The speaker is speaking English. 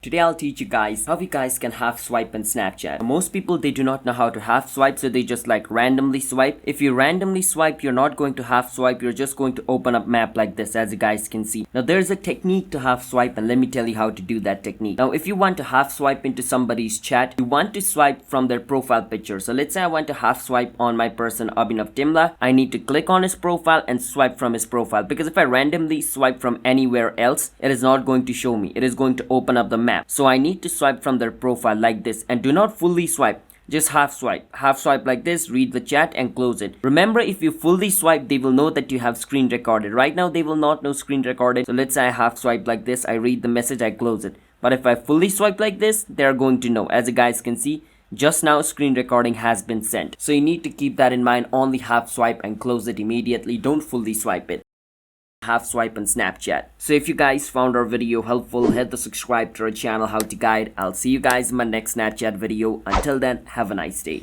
Today I'll teach you guys how you guys can half swipe in Snapchat. Most people, they do not know how to half swipe, so they just like randomly swipe. If you randomly swipe, you're not going to half swipe, you're just going to open up map like this, as you guys can see. Now there's a technique to half swipe, and let me tell you how to do that technique. Now if you want to half swipe into somebody's chat, you want to swipe from their profile picture. So let's say I want to half swipe on my person Abhinav Timla. I need to click on his profile and swipe from his profile, because if I randomly swipe from anywhere else, it is not going to show me. It is going to open up the map. So I need to swipe from their profile like this, and do not fully swipe, just half swipe. Half swipe like this, read the chat and close it. Remember, if you fully swipe, they will know that you have screen recorded. Right now they will not know screen recorded. So let's say I half swipe like this, I read the message, I close it. But if I fully swipe like this, they're going to know. As you guys can see, just now screen recording has been sent. So you need to keep that in mind. Only half swipe and close it immediately. Don't fully swipe it. Half swipe on Snapchat. So if you guys found our video helpful, hit the subscribe to our channel How to Guide. I'll see you guys in my next Snapchat video. Until then, have a nice day.